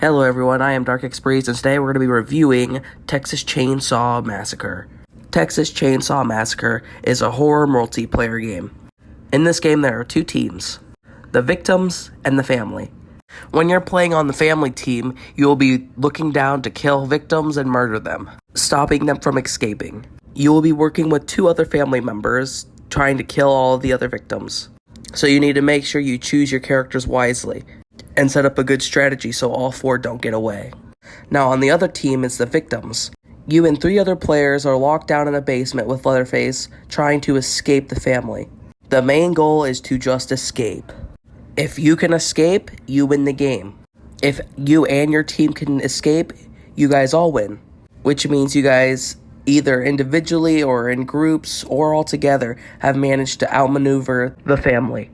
Hello everyone, I am Dark Breeze, and today we're going to be reviewing Texas Chainsaw Massacre. Texas Chainsaw Massacre is a horror multiplayer game. In this game there are two teams, the victims and the family. When you're playing on the family team, you will be looking down to kill victims and murder them, stopping them from escaping. You will be working with two other family members, trying to kill all of the other victims. So you need to make sure you choose your characters wisely and set up a good strategy so all four don't get away. Now on the other team is the victims. You and three other players are locked down in a basement with Leatherface, trying to escape the family. The main goal is to just escape. If you can escape, you win the game. If you and your team can escape, you guys all win. Which means you guys, either individually or in groups or all together, have managed to outmaneuver the family.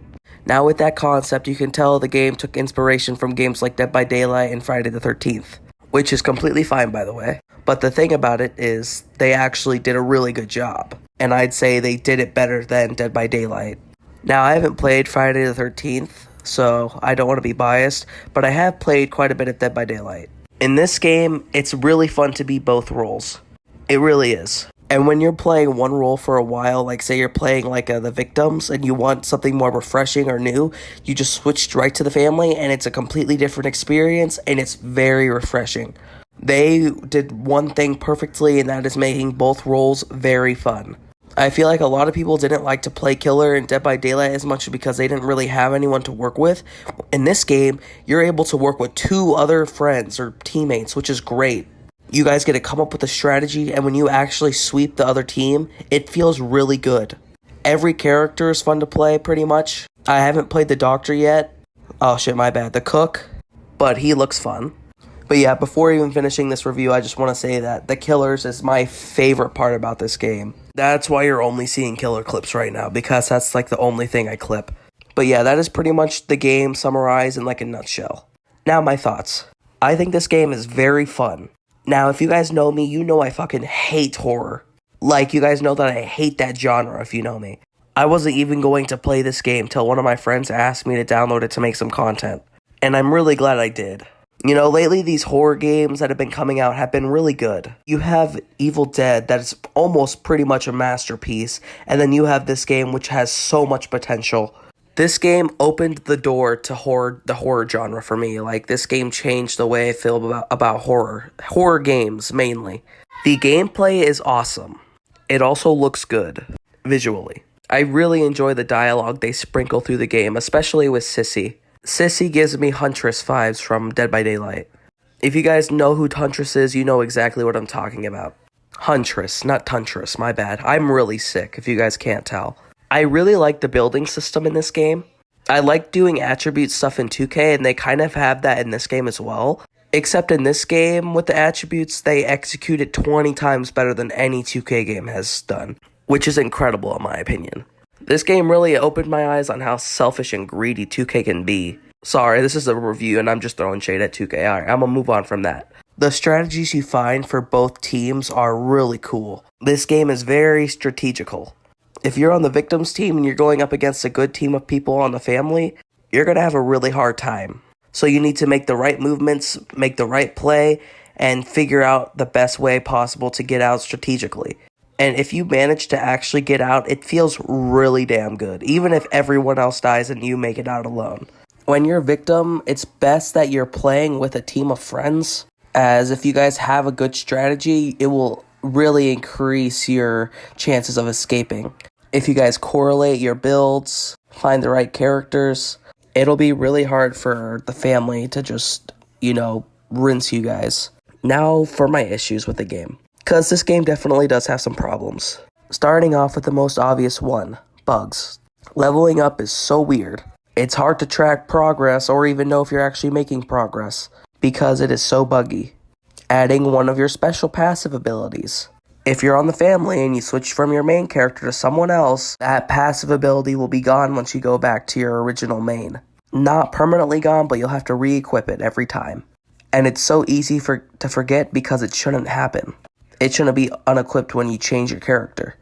Now with that concept, you can tell the game took inspiration from games like Dead by Daylight and Friday the 13th, which is completely fine, by the way. But the thing about it is, they actually did a really good job, and I'd say they did it better than Dead by Daylight. Now, I haven't played Friday the 13th, so I don't want to be biased, but I have played quite a bit of Dead by Daylight. In this game, it's really fun to be both roles. It really is. And when you're playing one role for a while, like say you're playing like the victims and you want something more refreshing or new, you just switch right to the family and it's a completely different experience and it's very refreshing. They did one thing perfectly, and that is making both roles very fun. I feel like a lot of people didn't like to play Killer and Dead by Daylight as much because they didn't really have anyone to work with. In this game, you're able to work with two other friends or teammates, which is great. You guys get to come up with a strategy, and when you actually sweep the other team, it feels really good. Every character is fun to play, pretty much. I haven't played the doctor yet. Oh shit, my bad. The cook. But he looks fun. But yeah, before even finishing this review, I just want to say that the killers is my favorite part about this game. That's why you're only seeing killer clips right now, because that's like the only thing I clip. But yeah, that is pretty much the game summarized in like a nutshell. Now my thoughts. I think this game is very fun. Now, if you guys know me, you know I fucking hate horror. Like, you guys know that I hate that genre, if you know me. I wasn't even going to play this game till one of my friends asked me to download it to make some content. And I'm really glad I did. You know, lately these horror games that have been coming out have been really good. You have Evil Dead, that is almost pretty much a masterpiece. And then you have this game which has so much potential. This game opened the door to the horror genre for me. Like, this game changed the way I feel about horror games mainly. The gameplay is awesome. It also looks good visually. I really enjoy the dialogue they sprinkle through the game, especially with Sissy. Sissy gives me Huntress vibes from Dead by Daylight. If you guys know who Huntress is, you know exactly what I'm talking about. Huntress, not Tuntress, my bad. I'm really sick, if you guys can't tell. I really like the building system in this game. I like doing attribute stuff in 2K, and they kind of have that in this game as well. Except in this game, with the attributes, they execute it 20 times better than any 2K game has done, which is incredible in my opinion. This game really opened my eyes on how selfish and greedy 2K can be. Sorry, this is a review, and I'm just throwing shade at 2K. Alright, I'm gonna move on from that. The strategies you find for both teams are really cool. This game is very strategical. If you're on the victims team and you're going up against a good team of people on the family, you're going to have a really hard time. So you need to make the right movements, make the right play, and figure out the best way possible to get out strategically. And if you manage to actually get out, it feels really damn good, even if everyone else dies and you make it out alone. When you're a victim, it's best that you're playing with a team of friends, as if you guys have a good strategy, it will really increase your chances of escaping. If you guys correlate your builds, find the right characters, it'll be really hard for the family to just, rinse you guys. Now for my issues with the game. Because this game definitely does have some problems. Starting off with the most obvious one, bugs. Leveling up is so weird. It's hard to track progress or even know if you're actually making progress, because it is so buggy. Adding one of your special passive abilities. If you're on the family and you switch from your main character to someone else, that passive ability will be gone once you go back to your original main. Not permanently gone, but you'll have to re-equip it every time. And it's so easy to forget because it shouldn't happen. It shouldn't be unequipped when you change your character.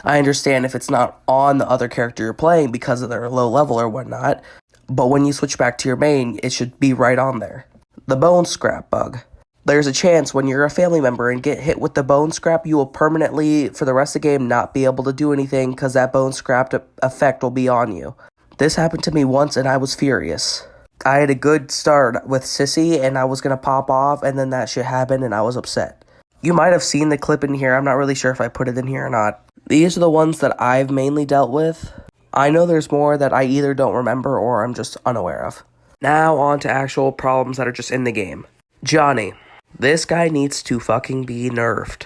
I understand if it's not on the other character you're playing because of their low level or whatnot, but when you switch back to your main, it should be right on there. The bone scrap bug. There's a chance when you're a family member and get hit with the bone scrap, you will permanently, for the rest of the game, not be able to do anything because that bone scrap effect will be on you. This happened to me once and I was furious. I had a good start with Sissy and I was going to pop off, and then that shit happened and I was upset. You might have seen the clip in here. I'm not really sure if I put it in here or not. These are the ones that I've mainly dealt with. I know there's more that I either don't remember or I'm just unaware of. Now on to actual problems that are just in the game. Johnny. This guy needs to fucking be nerfed.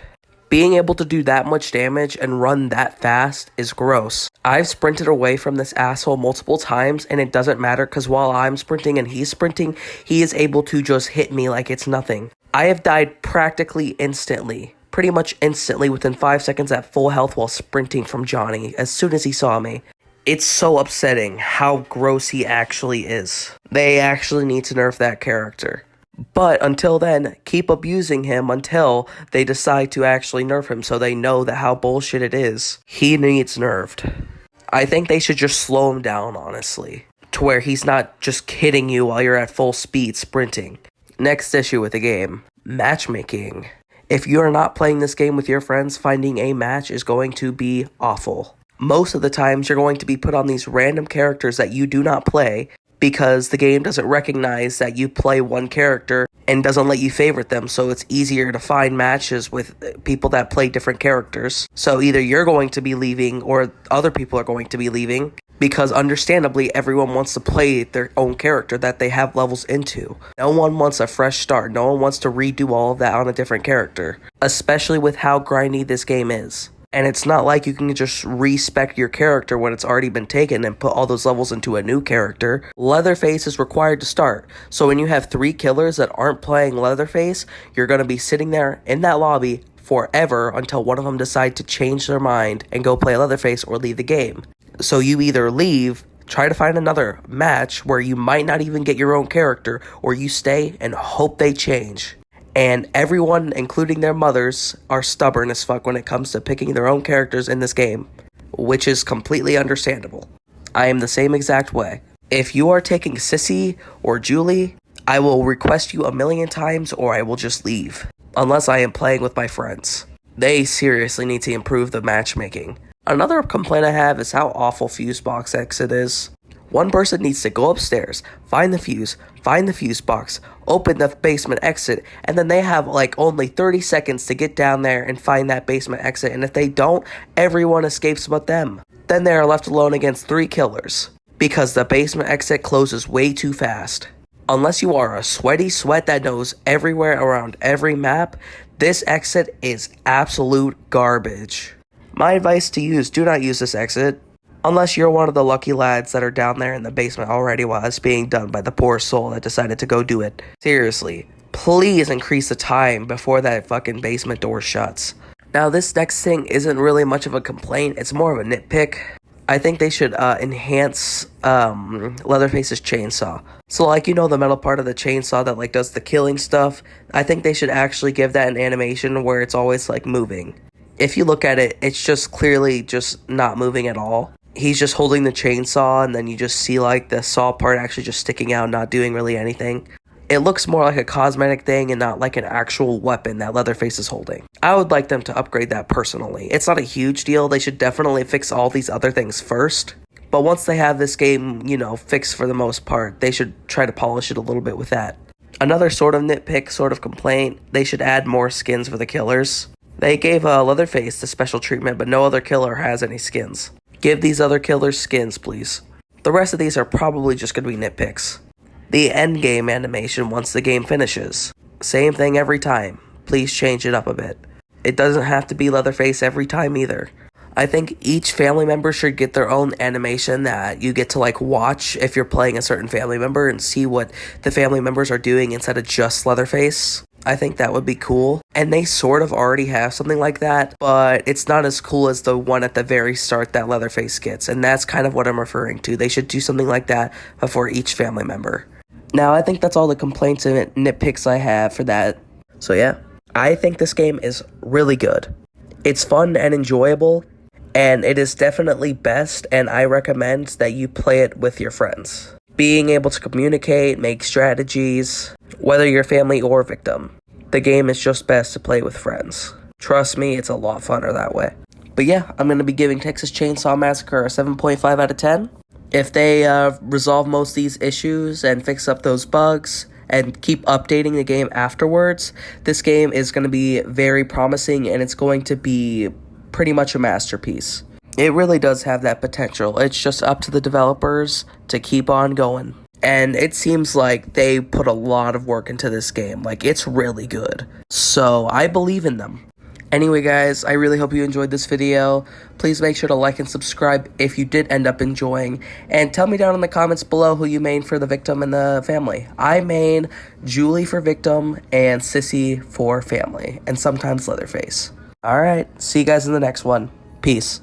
Being able to do that much damage and run that fast is gross. I've sprinted away from this asshole multiple times and it doesn't matter because while I'm sprinting and he's sprinting, he is able to just hit me like it's nothing. I have died practically instantly. Pretty much instantly within 5 seconds at full health while sprinting from Johnny as soon as he saw me. It's so upsetting how gross he actually is. They actually need to nerf that character. But until then, keep abusing him until they decide to actually nerf him so they know that how bullshit it is. He needs nerfed. I think they should just slow him down, honestly, to where he's not just hitting you while you're at full speed sprinting. Next issue with the game. Matchmaking. If you are not playing this game with your friends, finding a match is going to be awful. Most of the times, you're going to be put on these random characters that you do not play because the game doesn't recognize that you play one character and doesn't let you favorite them, so it's easier to find matches with people that play different characters. So either you're going to be leaving or other people are going to be leaving because understandably everyone wants to play their own character that they have levels into. No one wants a fresh start. No one wants to redo all of that on a different character, especially with how grindy this game is. And it's not like you can just respec your character when it's already been taken and put all those levels into a new character. Leatherface is required to start. So when you have 3 killers that aren't playing Leatherface, you're going to be sitting there in that lobby forever until one of them decide to change their mind and go play Leatherface or leave the game. So you either leave, try to find another match where you might not even get your own character, or you stay and hope they change. And everyone, including their mothers, are stubborn as fuck when it comes to picking their own characters in this game, which is completely understandable. I am the same exact way. If you are taking Sissy or Julie, I will request you a million times or I will just leave, unless I am playing with my friends. They seriously need to improve the matchmaking. Another complaint I have is how awful fuse box exit is. One person needs to go upstairs, find the fuse box, open the basement exit, and then they have like only 30 seconds to get down there and find that basement exit, and if they don't, everyone escapes but them. Then they are left alone against 3 killers, because the basement exit closes way too fast. Unless you are a sweaty sweat that knows everywhere around every map, this exit is absolute garbage. My advice to you is do not use this exit. Unless you're one of the lucky lads that are down there in the basement already while it's being done by the poor soul that decided to go do it. Seriously, please increase the time before that fucking basement door shuts. Now, this next thing isn't really much of a complaint, it's more of a nitpick. I think they should enhance Leatherface's chainsaw. So like, you know, the metal part of the chainsaw that like does the killing stuff, I think they should actually give that an animation where it's always like moving. If you look at it, it's just clearly just not moving at all. He's just holding the chainsaw, and then you just see, like, the saw part actually just sticking out, not doing really anything. It looks more like a cosmetic thing and not like an actual weapon that Leatherface is holding. I would like them to upgrade that personally. It's not a huge deal. They should definitely fix all these other things first. But once they have this game, you know, fixed for the most part, they should try to polish it a little bit with that. Another sort of nitpick, sort of complaint, they should add more skins for the killers. They gave Leatherface the special treatment, but no other killer has any skins. Give these other killers skins, please. The rest of these are probably just going to be nitpicks. The endgame animation once the game finishes. Same thing every time. Please change it up a bit. It doesn't have to be Leatherface every time either. I think each family member should get their own animation that you get to like watch if you're playing a certain family member and see what the family members are doing instead of just Leatherface. I think that would be cool. And they sort of already have something like that, but it's not as cool as the one at the very start that Leatherface gets. And that's kind of what I'm referring to. They should do something like that for each family member. Now, I think that's all the complaints and nitpicks I have for that. So yeah, I think this game is really good. It's fun and enjoyable, and it is definitely best, and I recommend that you play it with your friends. Being able to communicate, make strategies, whether you're family or victim. The game is just best to play with friends. Trust me, it's a lot funner that way. But yeah, I'm going to be giving Texas Chainsaw Massacre a 7.5 out of 10. If they resolve most of these issues and fix up those bugs and keep updating the game afterwards, this game is going to be very promising and it's going to be pretty much a masterpiece. It really does have that potential. It's just up to the developers to keep on going. And it seems like they put a lot of work into this game. Like, it's really good. So, I believe in them. Anyway, guys, I really hope you enjoyed this video. Please make sure to like and subscribe if you did end up enjoying. And tell me down in the comments below who you main for the victim and the family. I main Julie for victim and Sissy for family. And sometimes Leatherface. Alright, see you guys in the next one. Peace.